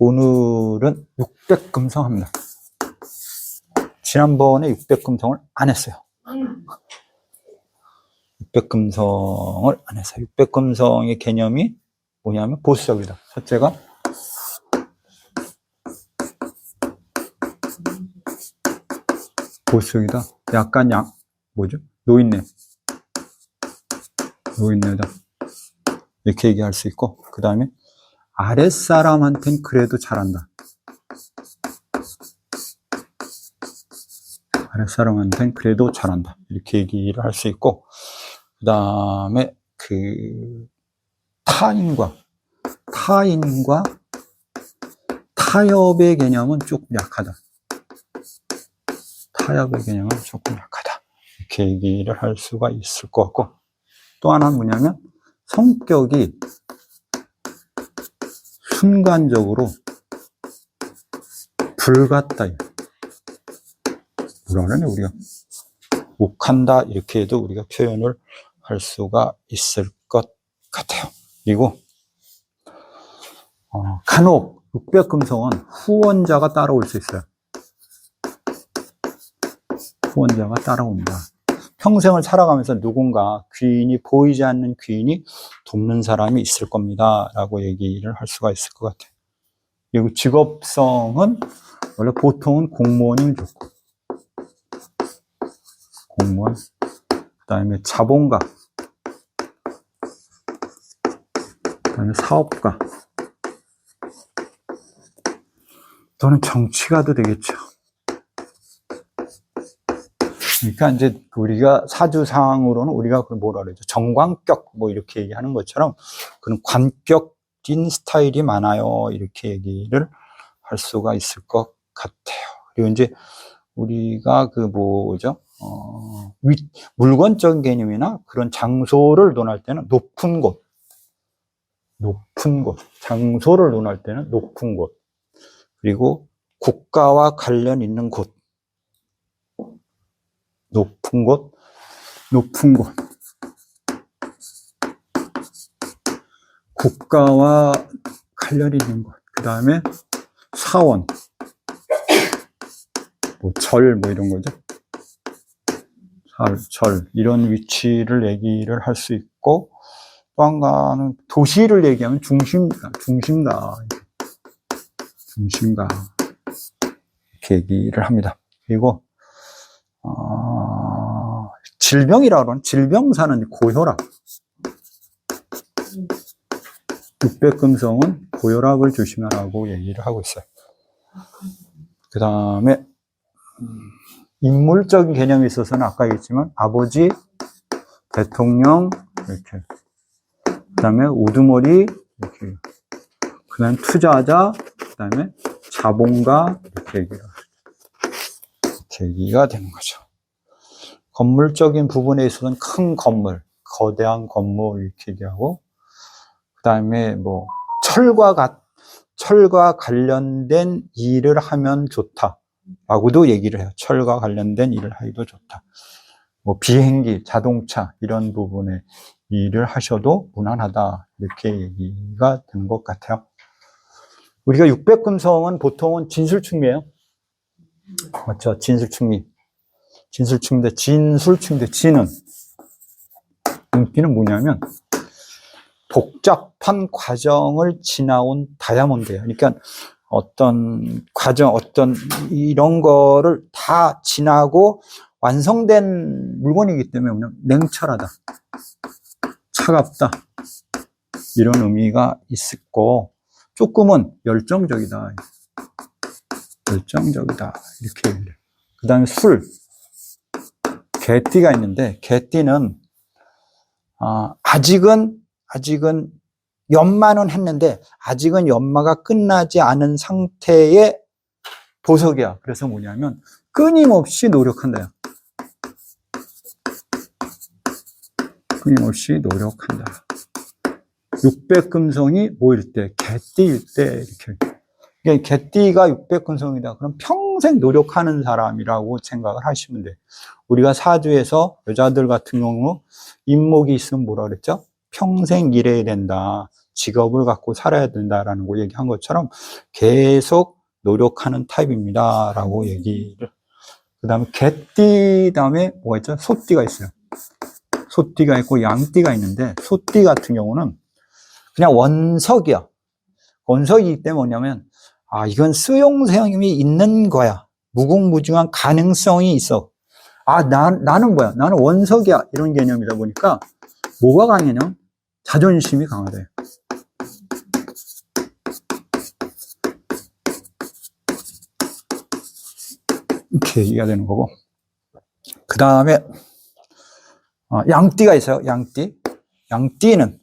오늘은 600금성 합니다. 지난번에 600금성을 안 했어요. 600금성을 안 했어요. 600금성의 개념이 뭐냐면 보수적이다. 첫째가 보수적이다. 약간 뭐죠? 노인네다. 이렇게 얘기할 수 있고, 그 다음에 아랫사람한테는 그래도 잘한다. 아랫사람한테는 그래도 잘한다. 이렇게 얘기를 할 수 있고, 그 다음에 타인과 타협의 개념은 조금 약하다. 타협의 개념은 조금 약하다. 이렇게 얘기를 할 수가 있을 것 같고, 또 하나는 뭐냐면 성격이 순간적으로 불같다. 뭐라 그러냐, 우리가. 욱한다. 이렇게 해도 우리가 표현을 할 수가 있을 것 같아요. 그리고, 간혹 600금성은 후원자가 따라올 수 있어요. 후원자가 따라옵니다. 평생을 살아가면서 누군가 보이지 않는 귀인이 돕는 사람이 있을 겁니다. 라고 얘기를 할 수가 있을 것 같아요. 그리고 직업성은 원래 보통은 공무원이 좋고, 공무원, 그 다음에 자본가, 그 다음에 사업가, 또는 정치가도 되겠죠. 그러니까 이제 우리가 사주상으로는 우리가 그걸 뭐라 그러죠? 정관격 뭐 이렇게 얘기하는 것처럼 그런 관격인 스타일이 많아요. 이렇게 얘기를 할 수가 있을 것 같아요. 그리고 이제 우리가 물건적인 개념이나 그런 장소를 논할 때는 높은 곳, 장소를 논할 때는 높은 곳, 그리고 국가와 관련 있는 곳, 높은 곳, 국가와 관련 있는 곳, 그 다음에 사원, 절, 이런 거죠. 절, 이런 위치를 얘기를 할 수 있고, 또 한 가지는 도시를 얘기하면 중심가, 이렇게 얘기를 합니다. 그리고, 질병이라고 하는, 질병사는 고혈압. 600금성은 고혈압을 조심하라고 얘기를 하고 있어요. 그 다음에, 인물적인 개념이 있어서는 아까 얘기했지만, 아버지, 대통령, 이렇게. 그 다음에 우두머리, 이렇게. 그 다음에 투자자, 그 다음에 자본가, 이렇게 얘기가 되는 거죠. 건물적인 부분에 있어서는 큰 건물, 거대한 건물, 이렇게 얘기하고, 그 다음에 철과 관련된 일을 하면 좋다. 라고도 얘기를 해요. 철과 관련된 일을 하기도 좋다. 비행기, 자동차, 이런 부분에 일을 하셔도 무난하다. 이렇게 얘기가 되는 것 같아요. 우리가 600금성은 보통은 진술충미예요. 맞죠? 진술충미. 진술충미인데, 진은 뭐냐면, 복잡한 과정을 지나온 다이아몬드예요. 그러니까 어떤 과정, 이런 거를 다 지나고 완성된 물건이기 때문에 그냥 냉철하다, 차갑다, 이런 의미가 있고, 조금은 열정적이다, 이렇게 얘기해요. 그 다음에 개띠가 있는데, 개띠는 아직은 연마는 했는데 아직은 연마가 끝나지 않은 상태의 보석이야. 그래서 뭐냐면 끊임없이 노력한다. 끊임없이 노력한다. 600금성이 뭐일 때? 개띠일 때, 이렇게. 개띠가 600금성이다. 그럼 평생 노력하는 사람이라고 생각을 하시면 돼요. 우리가 사주에서 여자들 같은 경우 인목이 있으면 뭐라 그랬죠? 평생 일해야 된다. 직업을 갖고 살아야 된다라는 거 얘기한 것처럼 계속 노력하는 타입입니다. 라고 얘기를. 그 다음에 개띠 다음에 뭐가 있죠? 소띠가 있어요. 소띠가 있고 양띠가 있는데, 소띠 같은 경우는 그냥 원석이야. 원석이기 때문에 뭐냐면, 이건 수용성이 있는 거야. 무궁무진한 가능성이 있어. 나는 뭐야? 나는 원석이야. 이런 개념이다 보니까, 뭐가 강해냐? 자존심이 강하대. 이렇게 얘기가 되는 거고. 그 다음에, 양띠가 있어요. 양띠. 양띠는,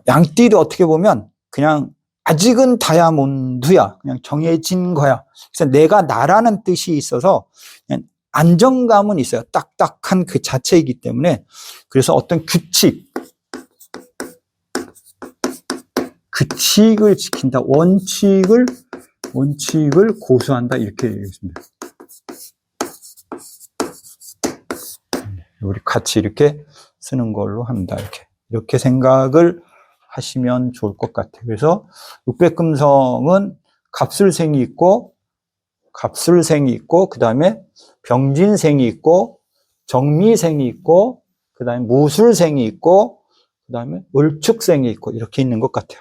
양띠도 어떻게 보면 그냥 아직은 다이아몬드야. 그냥 정해진 거야. 그래서 내가 나라는 뜻이 있어서 그냥 안정감은 있어요. 딱딱한 그 자체이기 때문에. 그래서 어떤 규칙을 지킨다. 원칙을 고수한다. 이렇게 얘기했습니다. 우리 같이 이렇게 쓰는 걸로 합니다. 이렇게 생각을 하시면 좋을 것 같아요. 그래서 육백금성은 갑술생이 있고, 그 다음에 병진생이 있고, 정미생이 있고, 그 다음에 무술생이 있고, 그 다음에 을축생이 있고, 이렇게 있는 것 같아요.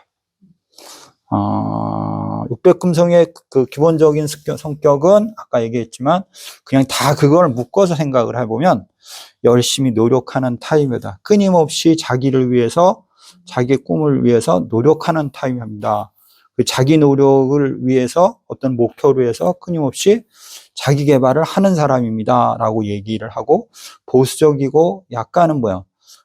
육백금성의 그 기본적인 성격은 아까 얘기했지만 그냥 다 그걸 묶어서 생각을 해보면 열심히 노력하는 타입이다. 끊임없이 자기를 위해서, 자기 꿈을 위해서 노력하는 타입입니다. 그 자기 노력을 위해서, 어떤 목표를 위해서 끊임없이 자기 개발을 하는 사람입니다. 라고 얘기를 하고, 보수적이고 약간은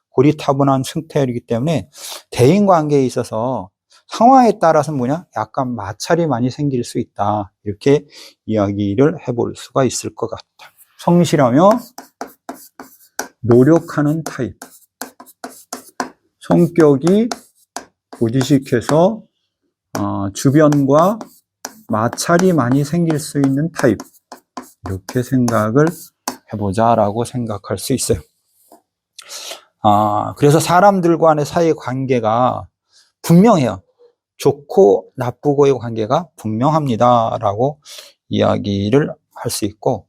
고리타분한 승태이기 때문에 대인관계에 있어서 상황에 따라서는 약간 마찰이 많이 생길 수 있다. 이렇게 이야기를 해볼 수가 있을 것 같다. 성실하며 노력하는 타입. 성격이 고지식해서 주변과 마찰이 많이 생길 수 있는 타입. 이렇게 생각을 해보자라고 생각할 수 있어요. 그래서 사람들과의 사이 관계가 분명해요. 좋고 나쁘고의 관계가 분명합니다. 라고 이야기를 할 수 있고,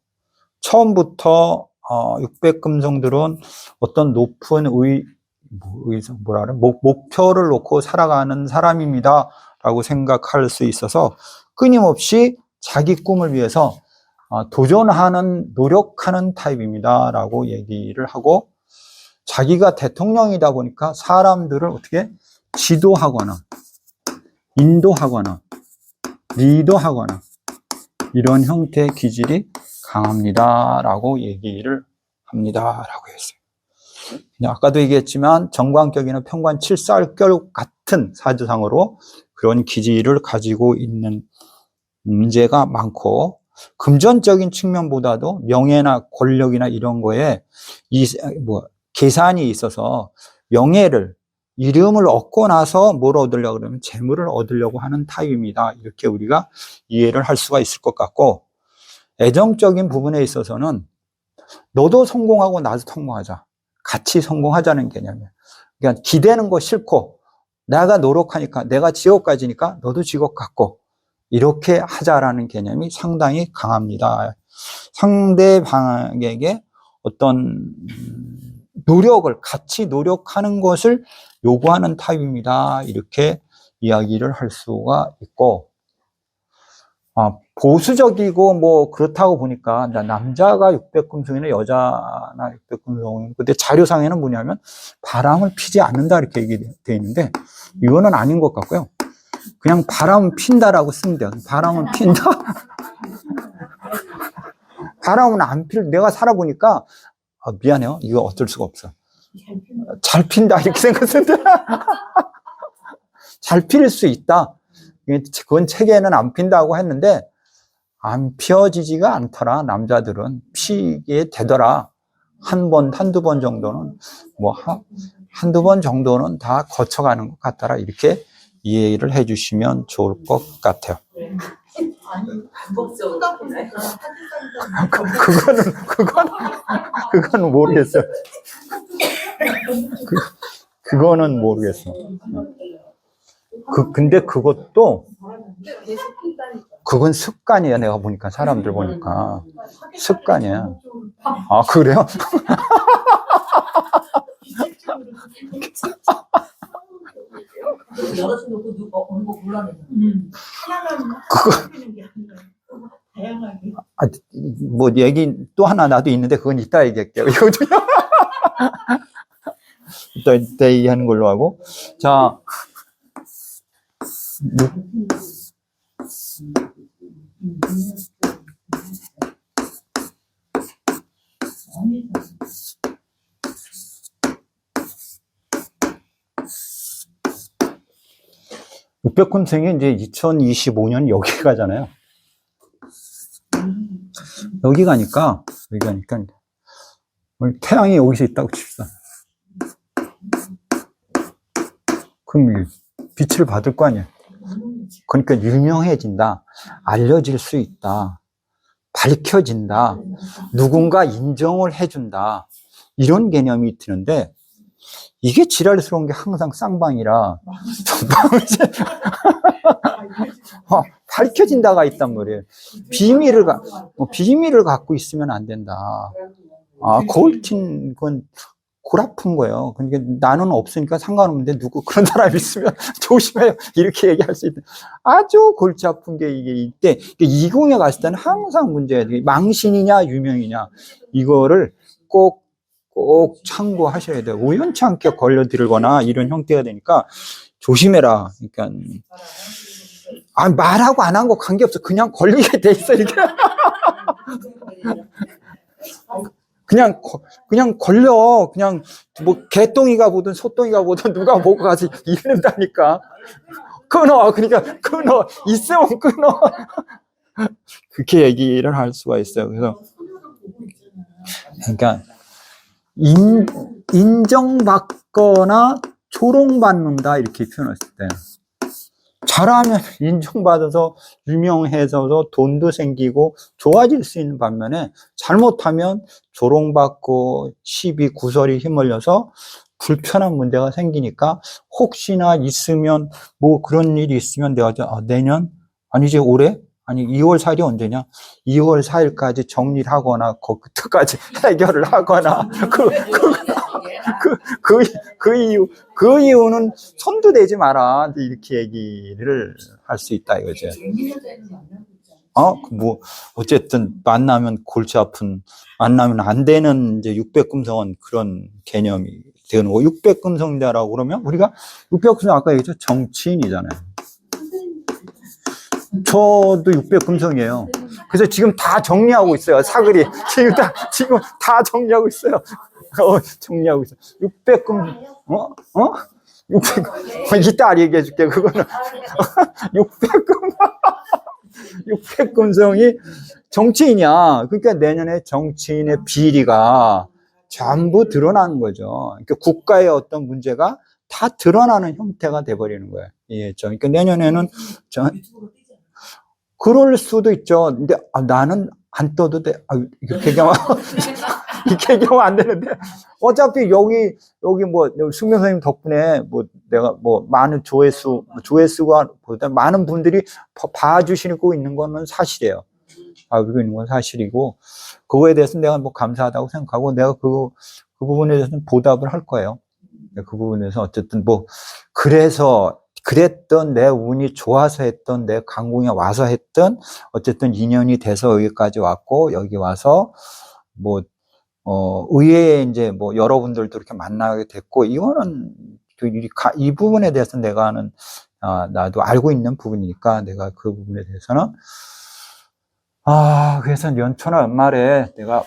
처음부터 600금성들은 어떤 높은 목표를 놓고 살아가는 사람입니다. 라고 생각할 수 있어서 끊임없이 자기 꿈을 위해서 도전하는, 노력하는 타입입니다. 라고 얘기를 하고, 자기가 대통령이다 보니까 사람들을 어떻게 지도하거나 인도하거나 리더하거나 이런 형태의 기질이 강합니다. 라고 얘기를 합니다. 라고 했어요. 아까도 얘기했지만 정관격이나 편관 칠살격 같은 사주상으로 그런 기질을 가지고 있는 문제가 많고, 금전적인 측면보다도 명예나 권력이나 이런 거에 계산이 있어서 명예를, 이름을 얻고 나서 뭘 얻으려고 그러면 재물을 얻으려고 하는 타입입니다. 이렇게 우리가 이해를 할 수가 있을 것 같고, 애정적인 부분에 있어서는 너도 성공하고 나도 성공하자. 같이 성공하자는 개념이에요. 그러니까 기대는 거 싫고, 내가 노력하니까, 내가 지옥 가지니까 너도 지옥 갖고, 이렇게 하자라는 개념이 상당히 강합니다. 상대방에게 어떤 노력을, 같이 노력하는 것을 요구하는 타입입니다. 이렇게 이야기를 할 수가 있고, 보수적이고 그렇다고 보니까 남자가 600금성이나 여자나 600금성이나, 근데 자료상에는 뭐냐면 바람을 피지 않는다 이렇게 얘기되어 있는데 이거는 아닌 것 같고요. 그냥 바람 핀다라고 쓰면 돼요. 바람은 핀다. 바람은 안 필, 내가 살아보니까 미안해요. 이거 어쩔 수가 없어. 잘 핀다 이렇게 생각했는데 잘 필 수 있다. 그건 책에는 안 핀다고 했는데 안 피어지지가 않더라. 남자들은 피게 되더라. 한두 번 정도는 한두 번 정도는 다 거쳐가는 것 같더라. 이렇게 이해를 해주시면 좋을 것 같아요. 아니, 반복적으로 보나요? 그거는 모르겠어요. 그거는 모르겠어. 근데 그것도, 그건 습관이야. 내가 보니까, 사람들 보니까. 습관이야. 아, 그래요? 여자친구 그 누가 어느 거 골라내는 다양하게. 뭐, 얘기 또 하나 나도 있는데, 그건 이따 얘기할게요. 이따 얘기하는 걸로 하고. 자, 육백금생이 이제 2025년 여기 가잖아요. 여기 가니까 태양이 여기서 있다고 칩시다. 그럼 빛을 받을 거 아니에요. 그러니까 유명해진다, 알려질 수 있다, 밝혀진다, 누군가 인정을 해준다, 이런 개념이 드는데, 이게 지랄스러운 게 항상 쌍방이라 밝혀진다가 있단 말이에요. 비밀을 갖고 있으면 안 된다. 아, 골친 건 골 아픈 거예요. 그러니까 나는 없으니까 상관없는데 누구 그런 사람이 있으면 조심해요. 이렇게 얘기할 수 있다. 아주 골치 아픈 게 이게 이때 이공에 갔을 때는 항상 문제야. 망신이냐 유명이냐 이거를 꼭 참고하셔야 돼요. 우연치 않게 걸려들거나 이런 형태가 되니까 조심해라. 그러니까 말하고 안 한 거 관계없어. 그냥 걸리게 돼 있어. 이렇게. 그냥 걸려. 그냥 뭐 개똥이가 보든 소똥이가 보든 누가 보고 가지 이런다니까. 끊어. 그러니까 끊어. 있으면 끊어. 그렇게 얘기를 할 수가 있어요. 그래서 그러니까 인정받거나 조롱받는다 이렇게 표현했을 때, 잘하면 인정받아서 유명해져서 돈도 생기고 좋아질 수 있는 반면에, 잘못하면 조롱받고 시비 구설이 휘말려서 불편한 문제가 생기니까, 혹시나 있으면 뭐 그런 일이 있으면 내가 내년 아니지 올해 아니 2월 4일이 언제냐? 2월 4일까지 정리를 하거나 그때까지 해결을 하거나 그 이유는 손도 대지 마라 이렇게 얘기를 할 수 있다 이거죠. 뭐 어쨌든 만나면 골치 아픈, 만나면 안 되는 이제 육백금성은 그런 개념이 되는 거고, 육백금성이다라고 그러면 우리가 육백금성 아까 얘기했죠, 정치인이잖아요. 저도 육백금성이에요. 그래서 지금 다 정리하고 있어요. 사글이 지금 다 정리하고 있어요. 정리하고 있어요. 이따 얘기해 줄게. 그거는 육백금성이 정치인이야. 그러니까 내년에 정치인의 비리가 전부 드러나는 거죠. 그러니까 국가의 어떤 문제가 다 드러나는 형태가 돼버리는 거예요. 이해했죠? 그러니까 내년에는 그럴 수도 있죠. 근데 나는 안 떠도 돼. 이렇게 얘기하면 안 되는데, 어차피 여기 뭐 숙명 선생님 덕분에 뭐 내가 뭐 많은 조회수가 보다 많은 분들이 봐주시고 있는 거는 사실이에요. 봐주고 있는 건 사실이고, 그거에 대해서 내가 뭐 감사하다고 생각하고, 내가 그 부분에 대해서는 보답을 할 거예요. 그 부분에서 어쨌든 뭐 그랬던 내 운이 좋아서 했던, 내 강궁에 와서 했던, 어쨌든 인연이 돼서 여기까지 왔고, 여기 와서 뭐 의외에 이제 뭐 여러분들도 이렇게 만나게 됐고, 이거는 이 부분에 대해서 내가 나도 알고 있는 부분이니까, 내가 그 부분에 대해서는 그래서 연초나 연말에 내가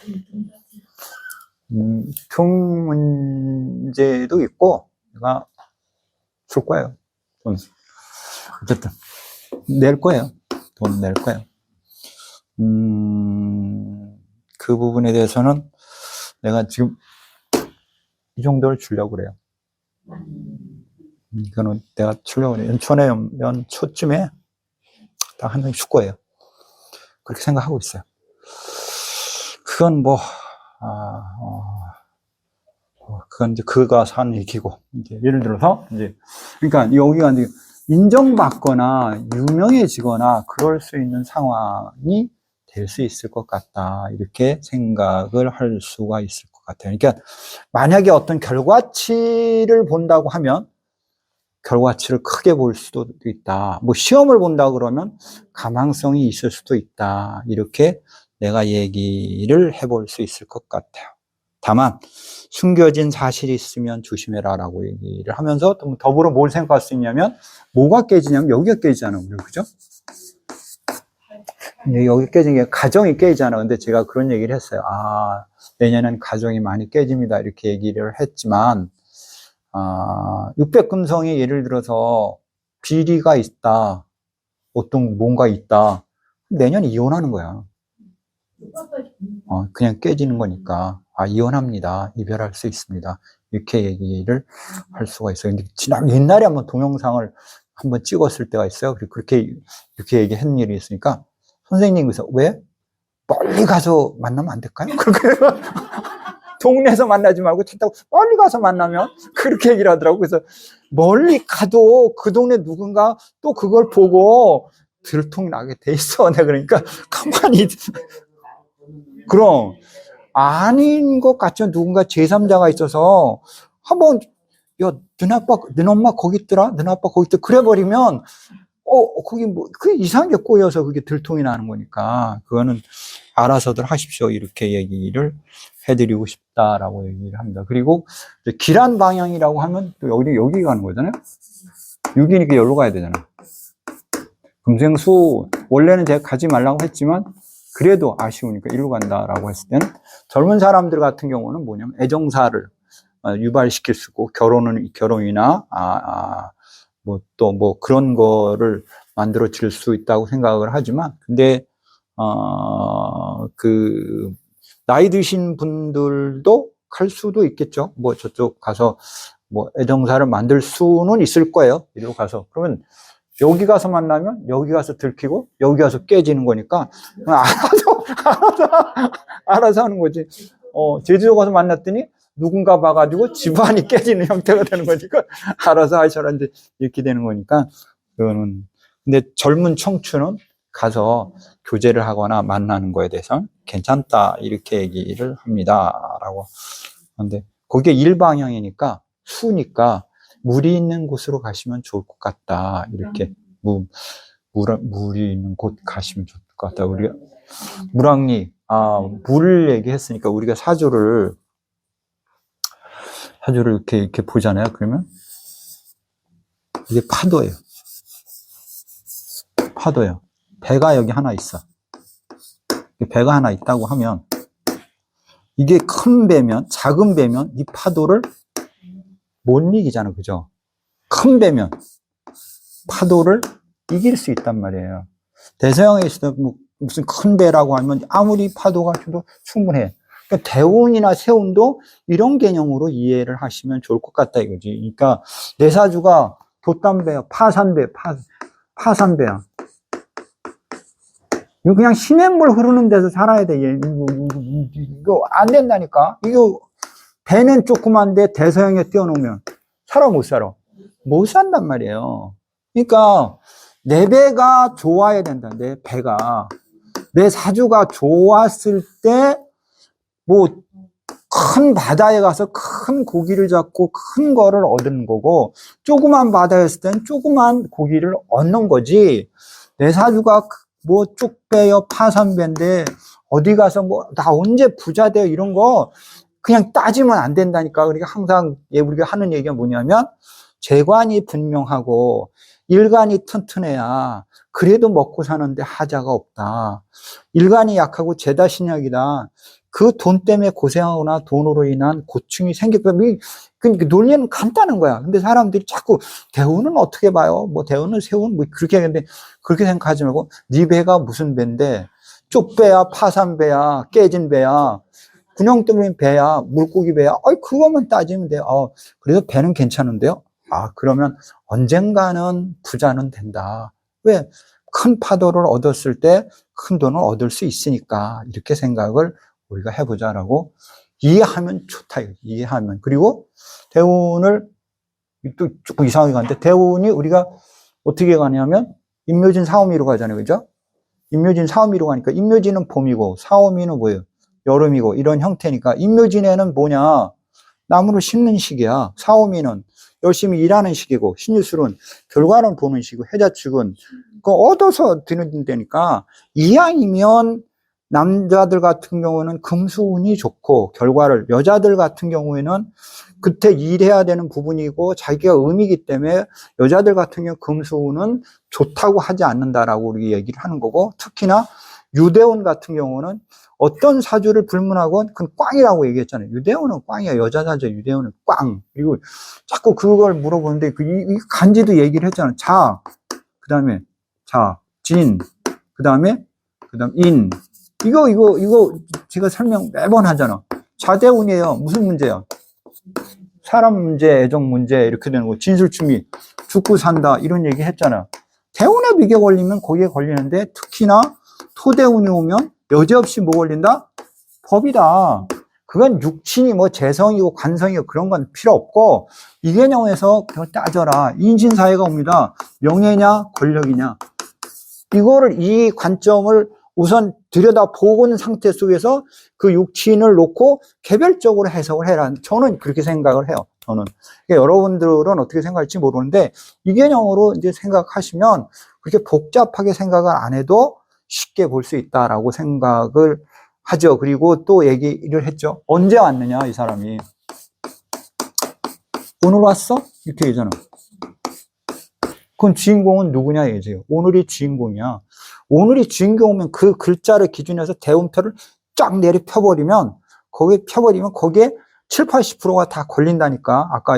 총 문제도 있고 내가 줄 거예요. 돈 어쨌든 낼 거예요. 돈 낼 거예요. 그 부분에 대해서는 내가 지금 이 정도를 주려고 그래요. 이거는 내가 출력을 연초에, 연초쯤에 딱 한 명이 죽 거예요. 그렇게 생각하고 있어요. 그건 뭐, 그건 이제 그가 산 얘기고, 이제 예를 들어서, 이제, 그러니까 여기가 이제 인정받거나 유명해지거나 그럴 수 있는 상황이 될 수 있을 것 같다. 이렇게 생각을 할 수가 있을 것 같아요. 그러니까 만약에 어떤 결과치를 본다고 하면 결과치를 크게 볼 수도 있다. 뭐 시험을 본다 그러면 가망성이 있을 수도 있다. 이렇게 내가 얘기를 해볼 수 있을 것 같아요. 다만 숨겨진 사실이 있으면 조심해라 라고 얘기를 하면서 또 더불어 뭘 생각할 수 있냐면 뭐가 깨지냐면 여기가 깨지잖아. 그죠? 여기 깨진 게 가정이 깨지잖아. 근데 제가 그런 얘기를 했어요. 내년엔 가정이 많이 깨집니다. 이렇게 얘기를 했지만 600금성이 예를 들어서 비리가 있다. 어떤 뭔가 있다. 내년 이혼하는 거야. 그냥 깨지는 거니까. 이혼합니다. 이별할 수 있습니다. 이렇게 얘기를 할 수가 있어요. 근데 옛날에 한번 동영상을 한번 찍었을 때가 있어요. 그렇게 이렇게 얘기한 일이 있으니까 선생님 그래서 왜? 멀리 가서 만나면 안 될까요? 그렇게 동네에서 만나지 말고 차 타고 멀리 가서 만나면 그렇게 얘기를 하더라고. 그래서 멀리 가도 그 동네 누군가 또 그걸 보고 들통나게 돼 있어. 내가 그러니까 가만히 그럼 아닌 것 같죠. 누군가 제3자가 있어서 한번 야, 너엄마 거기 있더라? 너아빠 거기 있더라? 그래 버리면 거기 뭐 그게 이상한 게 꼬여서 그게 들통이 나는 거니까 그거는 알아서들 하십시오. 이렇게 얘기를 해드리고 싶다라고 얘기를 합니다. 그리고 길한 방향이라고 하면 또 여기 가는 거잖아요. 6이니까 여기로 가야 되잖아. 금생수 원래는 제가 가지 말라고 했지만 그래도 아쉬우니까 이리로 간다라고 했을 때는 젊은 사람들 같은 경우는 뭐냐면 애정사를 유발시킬 수 있고 결혼이나 뭐 그런 거를 만들어질 수 있다고 생각을 하지만 근데 나이 드신 분들도 갈 수도 있겠죠. 뭐 저쪽 가서 뭐 애정사를 만들 수는 있을 거예요. 이리로 가서 그러면 여기 가서 만나면 여기 가서 들키고 여기 가서 깨지는 거니까 알아서 하는 거지. 제주도 가서 만났더니 누군가 봐가지고 집안이 깨지는 형태가 되는 거니까 알아서 하셔라 이제 이렇게 되는 거니까 그거는 근데 젊은 청춘은 가서 교제를 하거나 만나는 거에 대해서는 괜찮다 이렇게 얘기를 합니다라고. 그런데 그게 일방향이니까 수니까 물이 있는 곳으로 가시면 좋을 것 같다 이렇게 물이 있는 곳 가시면 좋을 것 같다. 우리가 물왕리 물을 얘기했으니까 우리가 사주를 이렇게 보잖아요. 그러면 이게 파도예요. 배가 여기 하나 있어. 배가 하나 있다고 하면 이게 큰 배면 작은 배면 이 파도를 못 이기잖아. 그죠? 큰 배면 파도를 이길 수 있단 말이에요. 대서양에 있어도 무슨 큰 배라고 하면 아무리 파도가 쳐도 충분해. 그러니까 대운이나 세운도 이런 개념으로 이해를 하시면 좋을 것 같다 이거지. 그러니까 내 사주가 돛담배야, 파산배야. 이거 그냥 시냇물 흐르는 데서 살아야 돼. 이거 안 된다니까. 이거 배는 조그만데 대서양에 띄워놓으면 살아 못 살아? 못 산단 말이에요. 그러니까 내 배가 좋아야 된다. 내 배가 내 사주가 좋았을 때 뭐 큰 바다에 가서 큰 고기를 잡고 큰 거를 얻는 거고 조그만 바다였을 땐 조그만 고기를 얻는 거지. 내 사주가 뭐 쪽배여 파산배인데 어디 가서 뭐 나 언제 부자 돼요 이런 거 그냥 따지면 안 된다니까. 그러니까 항상 우리가 하는 얘기가 뭐냐면 재관이 분명하고 일간이 튼튼해야 그래도 먹고 사는데 하자가 없다. 일간이 약하고 죄다 신약이다. 그 돈 때문에 고생하거나 돈으로 인한 고충이 생기면 그 논리는 간단한 거야. 근데 사람들이 자꾸 대운은 어떻게 봐요? 뭐 대운은 세운 뭐 그렇게 하는데 그렇게 생각하지 말고 네 배가 무슨 배인데 쪽배야 파산배야 깨진 배야 군용 때문에 배야 물고기 배야 그것만 따지면 돼요. 그래서 배는 괜찮은데요? 그러면 언젠가는 부자는 된다. 왜? 큰 파도를 얻었을 때 큰 돈을 얻을 수 있으니까 이렇게 생각을 우리가 해보자라고 이해하면 좋다. 이해하면. 그리고 대운을 또 조금 이상하게 가는데 대운이 우리가 어떻게 가냐면 임묘진 사오미로 가잖아요. 그죠? 임묘진 사오미로 가니까 임묘진은 봄이고 사오미는 뭐예요? 여름이고 이런 형태니까 임묘진에는 뭐냐? 나무를 심는 시기야. 사오미는 열심히 일하는 시기고 신유술은 결과는 보는 시기고 해자축은 얻어서 드는 데니까 이왕이면 남자들 같은 경우는 금수운이 좋고 결과를 여자들 같은 경우에는 그때 일해야 되는 부분이고 자기가 음이기 때문에 여자들 같은 경우 금수운은 좋다고 하지 않는다라고 우리 얘기를 하는 거고 특히나 유대운 같은 경우는 어떤 사주를 불문하건 그건 꽝이라고 얘기했잖아요. 유대운은 꽝이야. 여자 사주 유대운은 꽝. 그리고 자꾸 그걸 물어보는데 이 간지도 얘기를 했잖아요. 자, 그 다음에 자, 진, 그 다음에 인. 이거 제가 설명 매번 하잖아. 자대운이에요. 무슨 문제야? 사람 문제, 애정 문제 이렇게 되는 거. 진술충이 죽고 산다 이런 얘기 했잖아. 대운에 비교 걸리면 거기에 걸리는데 특히나 토대운이 오면 여지없이 뭐 걸린다? 법이다. 그건 육친이 뭐 재성이고 관성이고 그런 건 필요 없고 이 개념에서 그걸 따져라. 인신사회가 옵니다. 명예냐 권력이냐. 이거를 이 관점을 우선 들여다보는 상태 속에서 그 육친을 놓고 개별적으로 해석을 해라. 저는 그렇게 생각을 해요. 저는. 그러니까 여러분들은 어떻게 생각할지 모르는데 이 개념으로 이제 생각하시면 그렇게 복잡하게 생각을 안 해도 쉽게 볼 수 있다라고 생각을 하죠. 그리고 또 얘기를 했죠. 언제 왔느냐, 이 사람이. 오늘 왔어? 이렇게 얘기잖아. 그럼 주인공은 누구냐, 얘기죠. 오늘이 주인공이야. 오늘이 주인공이면 그 글자를 기준해서 대운표를 쫙 내려 펴버리면, 거기에 7, 80%가 다 걸린다니까. 아까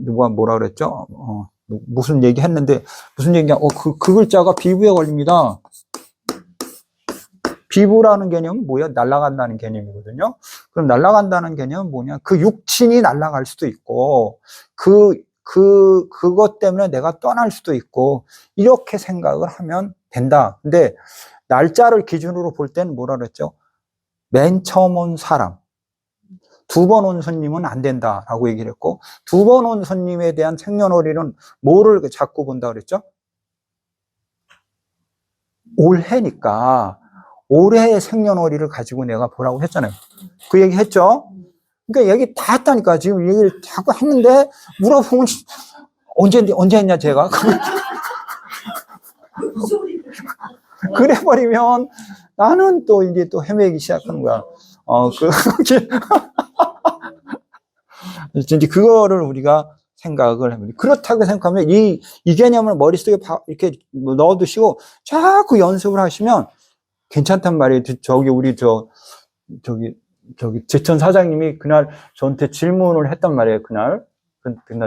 누가 뭐라 그랬죠? 무슨 얘기 했는데, 무슨 얘기냐? 그 글자가 비부에 걸립니다. 비부라는 개념은 뭐야? 날아간다는 개념이거든요. 그럼 날아간다는 개념은 뭐냐? 그 육친이 날아갈 수도 있고, 그것 때문에 내가 떠날 수도 있고, 이렇게 생각을 하면 된다. 근데, 날짜를 기준으로 볼 때는 뭐라 그랬죠? 맨 처음 온 사람. 2번 온 손님은 안 된다라고 얘기를 했고, 2번 온 손님에 대한 생년월일은 뭐를 자꾸 본다 그랬죠? 올해니까, 올해의 생년월일을 가지고 내가 보라고 했잖아요. 그 얘기 했죠? 그러니까 얘기 다 했다니까. 지금 얘기를 자꾸 했는데, 물어보면, 언제 했냐, 제가? 그래버리면, 나는 또 이제 또 헤매기 시작하는 거야. 이제 그거를 우리가 생각을 합니다. 그렇다고 생각하면 이 개념을 머릿속에 이렇게 넣어두시고 자꾸 연습을 하시면 괜찮단 말이에요. 저기 제천 사장님이 그날 저한테 질문을 했단 말이에요. 그날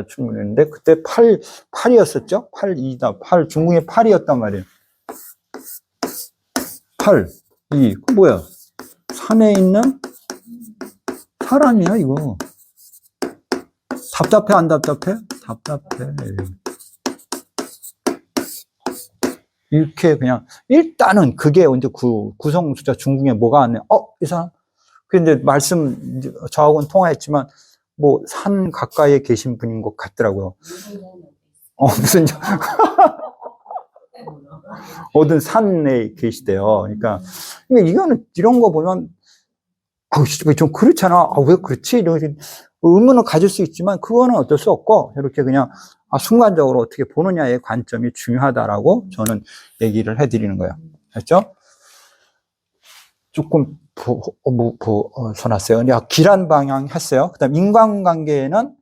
질문했는데 그때 8이었었죠? 8 중궁의 8이었단 말이에요. 8, 2. 그 뭐야? 산에 있는 사람이야, 이거. 답답해, 안 답답해? 답답해. 이렇게 그냥, 일단은 그게 이제 구성숫자 중궁에 뭐가 왔네. 이 사람? 근데 저하고는 통화했지만, 뭐, 산 가까이에 계신 분인 것 같더라고요. 무슨, 어떤 산에 계시대요. 그러니까, 이거는, 이런 거 보면, 좀 그렇잖아. 왜 그렇지? 이런 의문을 가질 수 있지만, 그거는 어쩔 수 없고, 이렇게 그냥, 순간적으로 어떻게 보느냐의 관점이 중요하다라고 저는 얘기를 해드리는 거예요. 알죠? 조금, 써놨어요. 길한 방향 했어요. 그 다음, 인간관계는,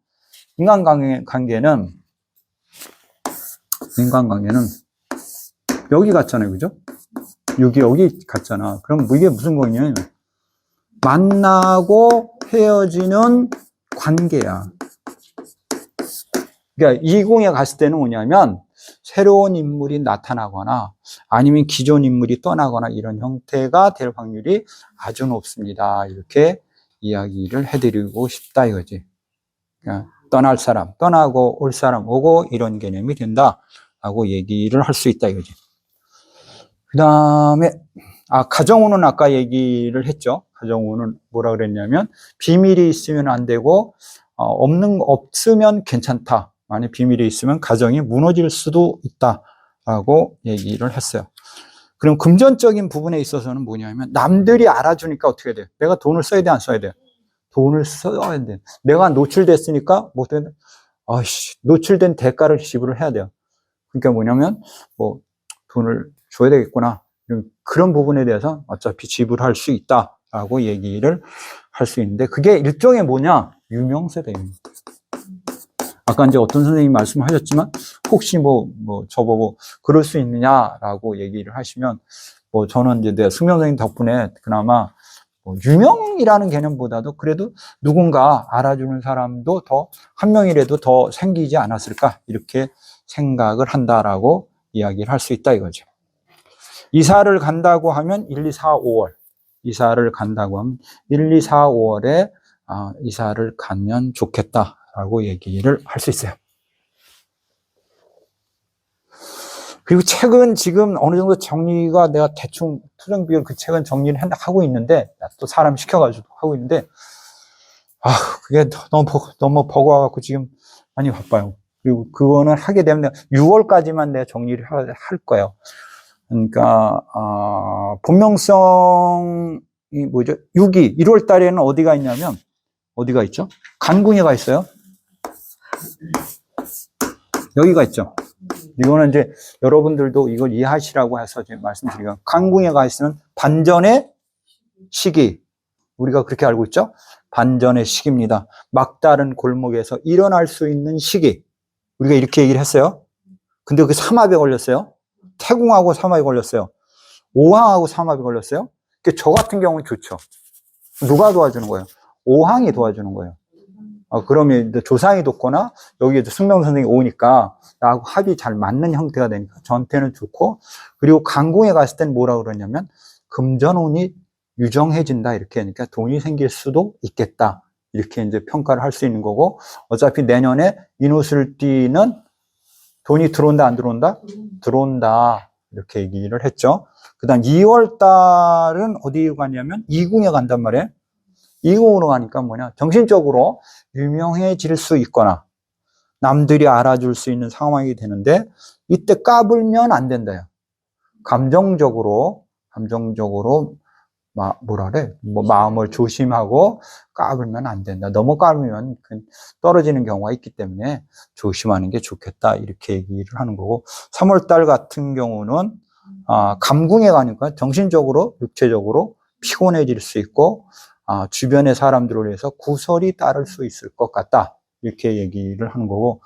여기 갔잖아요. 그죠? 여기 갔잖아. 그럼 이게 무슨 거냐면, 만나고 헤어지는 관계야. 그러니까 이궁에 갔을 때는 뭐냐면 새로운 인물이 나타나거나 아니면 기존 인물이 떠나거나 이런 형태가 될 확률이 아주 높습니다. 이렇게 이야기를 해드리고 싶다 이거지. 그러니까 떠날 사람, 떠나고 올 사람 오고 이런 개념이 된다라고 얘기를 할 수 있다 이거지. 그 다음에 가정우는 아까 얘기를 했죠. 가정우는 뭐라 그랬냐면 비밀이 있으면 안 되고 없으면 괜찮다. 만약 비밀이 있으면 가정이 무너질 수도 있다라고 얘기를 했어요. 그럼 금전적인 부분에 있어서는 뭐냐면 남들이 알아주니까 어떻게 돼요? 내가 돈을 써야 돼, 안 써야 돼요? 돈을 써야 돼. 내가 노출됐으니까 노출된 대가를 지불을 해야 돼요. 그러니까 뭐냐면 돈을 줘야 되겠구나. 그런 부분에 대해서 어차피 지불할 수 있다라고 얘기를 할 수 있는데 그게 일종의 뭐냐? 유명세대입니다. 아까 이제 어떤 선생님이 말씀하셨지만 혹시 저보고 그럴 수 있느냐라고 얘기를 하시면 저는 이제 내 승명 선생님 덕분에 그나마 유명이라는 개념보다도 그래도 누군가 알아주는 사람도 한 명이라도 더 생기지 않았을까 이렇게 생각을 한다라고 이야기를 할 수 있다 이거죠. 이사를 간다고 하면 1, 2, 4, 5월 이사를 간다고 하면 1, 2, 4, 5월에 이사를 가면 좋겠다라고 얘기를 할 수 있어요. 그리고 책은 지금 어느 정도 정리가 내가 대충 토정비율 그 책은 정리를 하고 있는데 또 사람 시켜가지고 하고 있는데 그게 너무 버거워갖고 지금 많이 바빠요. 그리고 그거는 하게 되면 6월까지만 내가 정리를 할 거예요. 그러니까 본명성이 뭐죠? 6기 1월 달에는 어디가 있냐면 어디가 있죠? 간궁에가 있어요. 여기가 있죠. 이거는 이제 여러분들도 이걸 이해하시라고 해서 제가 말씀드리면 간궁에가 있으면 반전의 시기 우리가 그렇게 알고 있죠? 반전의 시기입니다. 막다른 골목에서 일어날 수 있는 시기 우리가 이렇게 얘기를 했어요. 근데 그 삼합에 걸렸어요. 태궁하고 삼합에 걸렸어요. 오항하고 삼합에 걸렸어요. 저 같은 경우는 좋죠. 누가 도와주는 거예요? 오항이 도와주는 거예요. 그러면 조상이 돕거나 여기에 승명 선생님이 오니까 나하고 합이 잘 맞는 형태가 되니까 저한테는 좋고 그리고 간궁에 갔을 때는 뭐라고 그러냐면 금전운이 유정해진다 이렇게 하니까 돈이 생길 수도 있겠다 이렇게 이제 평가를 할 수 있는 거고 어차피 내년에 인옷을 띠는 돈이 들어온다 안 들어온다? 들어온다 이렇게 얘기를 했죠. 그 다음 2월 달은 어디에 가냐면 이궁에 간단 말이에요. 이궁으로 가니까 뭐냐 정신적으로 유명해질 수 있거나 남들이 알아줄 수 있는 상황이 되는데 이때 까불면 안 된다요. 감정적으로 마음을 조심하고 까불면 안 된다. 너무 까불면 떨어지는 경우가 있기 때문에 조심하는 게 좋겠다 이렇게 얘기를 하는 거고 3월 달 같은 경우는 감궁에 가니까 정신적으로 육체적으로 피곤해질 수 있고 주변의 사람들을 위해서 구설이 따를 수 있을 것 같다 이렇게 얘기를 하는 거고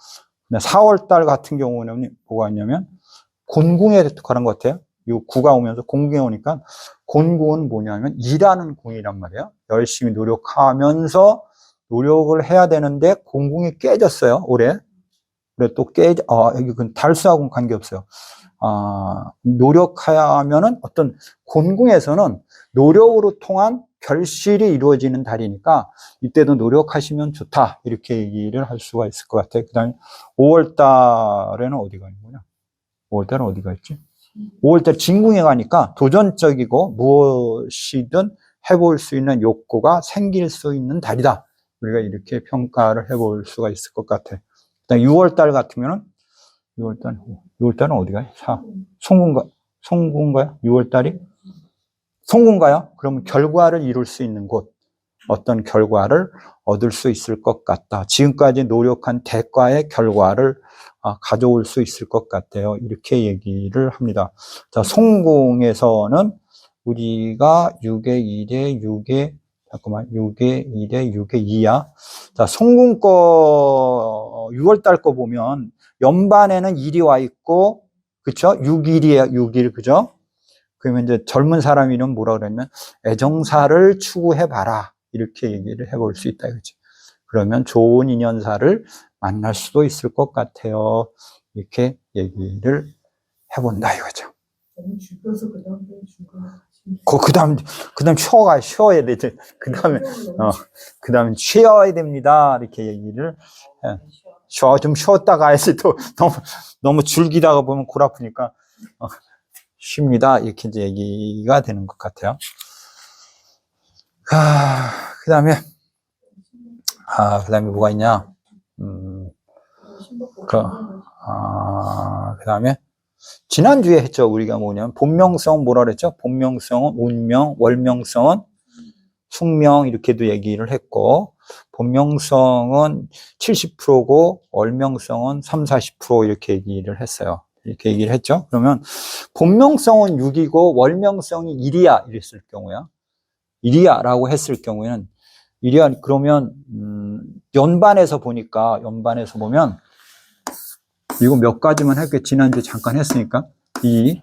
4월 달 같은 경우는 뭐가 있냐면 곤궁에 가는 것 같아요. 이 구가 오면서 곤궁에 오니까 곤궁은 뭐냐면 일하는 궁이란 말이에요. 열심히 노력하면서 노력을 해야 되는데 곤궁이 깨졌어요 올해. 그래 또 여기 달수하고는 관계없어요. 노력하면은 어떤 곤궁에서는 노력으로 통한 결실이 이루어지는 달이니까 이때도 노력하시면 좋다 이렇게 얘기를 할 수가 있을 것 같아요. 그 다음에 5월 달에는 어디가 있는 거냐? 5월 달은 어디가 있지? 5월 달 진궁에 가니까 도전적이고 무엇이든 해볼 수 있는 욕구가 생길 수 있는 달이다. 우리가 이렇게 평가를 해볼 수가 있을 것 같아요. 그다음 6월 달 같으면은 6월 달은 어디가요? 송군가요? 6월 달이? 송군가요? 그러면 결과를 이룰 수 있는 곳, 어떤 결과를 얻을 수 있을 것 같다. 지금까지 노력한 대가의 결과를 가져올 수 있을 것 같아요. 이렇게 얘기를 합니다. 자, 송궁에서는 우리가 6의 1에 6의 1에 6의 2야. 자, 송궁 거 6월 달 거 보면 연반에는 1이 와 있고, 그쵸? 6일이에요. 6일, 그죠? 그러면 이제 젊은 사람이면 뭐라 그러냐면 애정사를 추구해봐라. 이렇게 얘기를 해볼 수 있다. 그죠? 그러면 좋은 인연사를 만날 수도 있을 것 같아요. 이렇게 얘기를 해본다 이거죠. 너무 죽여서 그 다음에 죽어. 그 다음 쉬어야 돼. 그 다음에, 그 다음에 쉬어야 됩니다. 이렇게 얘기를 해. 좀 쉬었다가 해야지 또 너무 줄기다가 보면 골 아프니까, 쉽니다. 이렇게 이제 얘기가 되는 것 같아요. 그 다음에 뭐가 있냐. 그 다음에, 지난주에 했죠. 우리가 뭐냐면, 본명성 뭐라 그랬죠? 본명성은 운명, 월명성은 숙명, 이렇게도 얘기를 했고, 본명성은 70%고, 월명성은 30, 40% 이렇게 얘기를 했어요. 이렇게 얘기를 했죠. 그러면, 본명성은 6이고, 월명성이 1이야. 이랬을 경우야. 1이야. 라고 했을 경우에는, 1이야. 그러면, 연반에서 보면, 이거 몇 가지만 할게요. 지난주에 잠깐 했으니까. 2,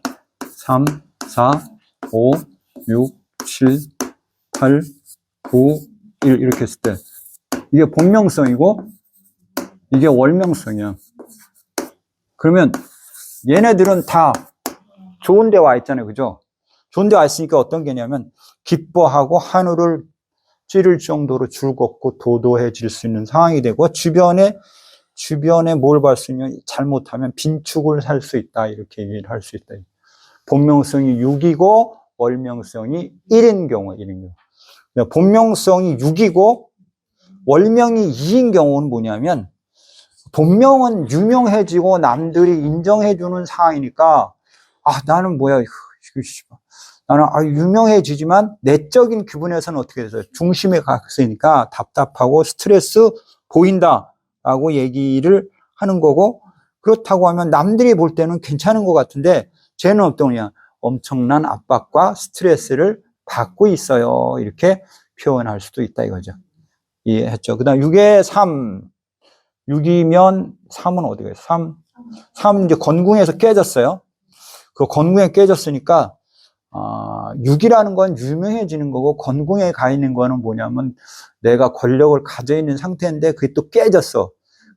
3, 4, 5, 6, 7, 8, 9, 1 이렇게 했을 때 이게 본명성이고 이게 월명성이야. 그러면 얘네들은 다 좋은 데 와 있잖아요. 그죠? 좋은 데 와 있으니까 어떤 게냐면 기뻐하고 하늘을 찌를 정도로 즐겁고 도도해질 수 있는 상황이 되고 주변에 뭘 볼 수 있냐, 잘못하면 빈축을 살 수 있다. 이렇게 얘기를 할 수 있다. 본명성이 6이고, 월명성이 1인 경우. 본명성이 6이고, 월명이 2인 경우는 뭐냐면, 본명은 유명해지고 남들이 인정해주는 상황이니까, 나는 뭐야, 나는 유명해지지만, 내적인 기분에서는 어떻게 돼서 중심에 갔으니까 답답하고 스트레스 보인다. 라고 얘기를 하는 거고, 그렇다고 하면 남들이 볼 때는 괜찮은 것 같은데, 쟤는 어떠냐? 엄청난 압박과 스트레스를 받고 있어요. 이렇게 표현할 수도 있다 이거죠. 이해했죠? 그 다음 6에 3. 6이면 3은 어디 가요? 3은 이제 건궁에서 깨졌어요. 그 건궁에 깨졌으니까, 6이라는 건 유명해지는 거고, 건궁에 가 있는 거는 뭐냐면, 내가 권력을 가져 있는 상태인데, 그게 또 깨졌어.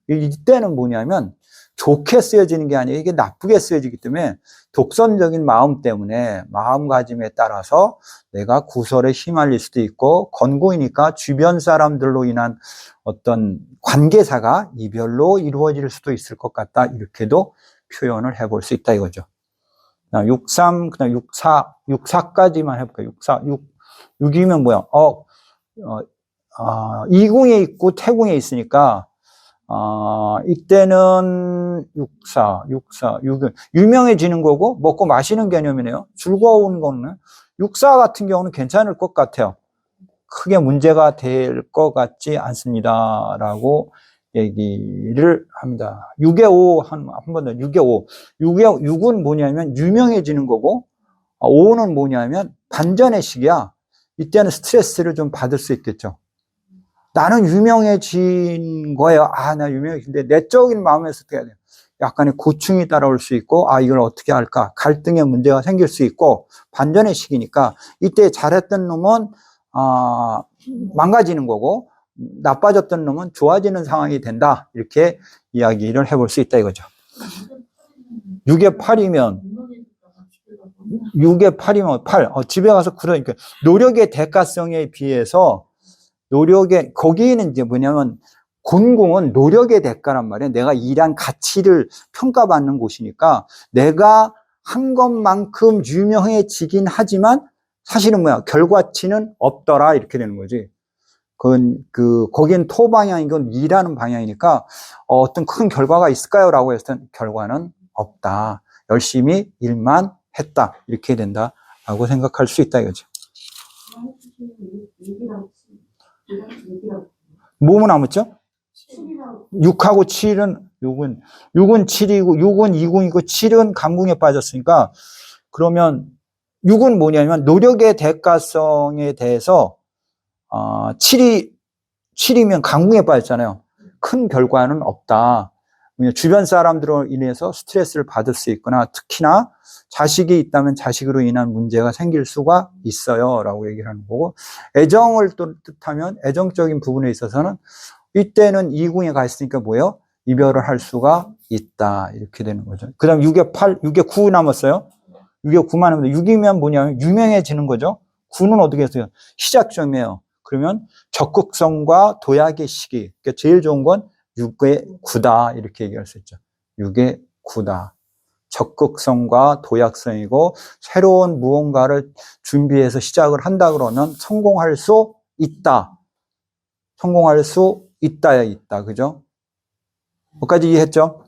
이때는 뭐냐면, 좋게 쓰여지는 게 아니라 이게 나쁘게 쓰여지기 때문에, 독선적인 마음 때문에, 마음가짐에 따라서 내가 구설에 휘말릴 수도 있고, 건궁이니까 주변 사람들로 인한 어떤 관계사가 이별로 이루어질 수도 있을 것 같다. 이렇게도 표현을 해볼 수 있다 이거죠. 63, 그 다음 64까지만 해볼까요? 6이면 뭐야? 2궁에 있고 태궁에 있으니까, 이때는 6은 유명해지는 거고, 먹고 마시는 개념이네요. 즐거운 거는. 64 같은 경우는 괜찮을 것 같아요. 크게 문제가 될 것 같지 않습니다. 라고 얘기를 합니다. 6에 5, 한 번 더, 6에 5. 6은 뭐냐면 유명해지는 거고, 5는 뭐냐면 반전의 시기야. 이때는 스트레스를 좀 받을 수 있겠죠. 나는 유명해진 거예요. 나 유명해진데 내적인 마음에서 어떻게 해야 돼요? 약간의 고충이 따라올 수 있고, 이걸 어떻게 할까? 갈등의 문제가 생길 수 있고, 반전의 시기니까 이때 잘했던 놈은, 망가지는 거고, 나빠졌던 놈은 좋아지는 상황이 된다. 이렇게 이야기를 해볼 수 있다 이거죠. 6에 8이면 8. 집에 가서 그러니까 노력의 대가성에 비해서 거기에는 이제 뭐냐면 곤궁은 노력의 대가란 말이에요. 내가 일한 가치를 평가받는 곳이니까 내가 한 것만큼 유명해지긴 하지만 사실은 결과치는 없더라. 이렇게 되는 거지. 거기엔 토 방향인 건 일하는 방향이니까 어떤 큰 결과가 있을까요? 라고 했을 땐 결과는 없다. 열심히 일만 했다. 이렇게 된다. 라고 생각할 수 있다 이거죠. 뭐뭐 남았죠? 6하고 7은 6은 7이고 6은 2궁이고 7은 간궁에 빠졌으니까 그러면 6은 뭐냐면 노력의 대가성에 대해서 7이면 강궁에 빠졌잖아요. 큰 결과는 없다. 주변 사람들로 인해서 스트레스를 받을 수 있거나 특히나 자식이 있다면 자식으로 인한 문제가 생길 수가 있어요. 라고 얘기를 하는 거고, 애정을 또 뜻하면 애정적인 부분에 있어서는 이때는 2궁에 가 있으니까 뭐예요? 이별을 할 수가 있다. 이렇게 되는 거죠. 그 다음 6에 8, 6에 9 남았어요. 6에 9만 하면 6이면 뭐냐면 유명해지는 거죠. 9는 어떻게 했어요? 시작점이에요. 그러면 적극성과 도약의 시기. 그러니까 제일 좋은 건 6의 9다. 이렇게 얘기할 수 있죠. 6의 9다. 적극성과 도약성이고 새로운 무언가를 준비해서 시작을 한다 그러면 성공할 수 있다. 성공할 수 있다야 있다. 그죠? 거기까지 이해했죠?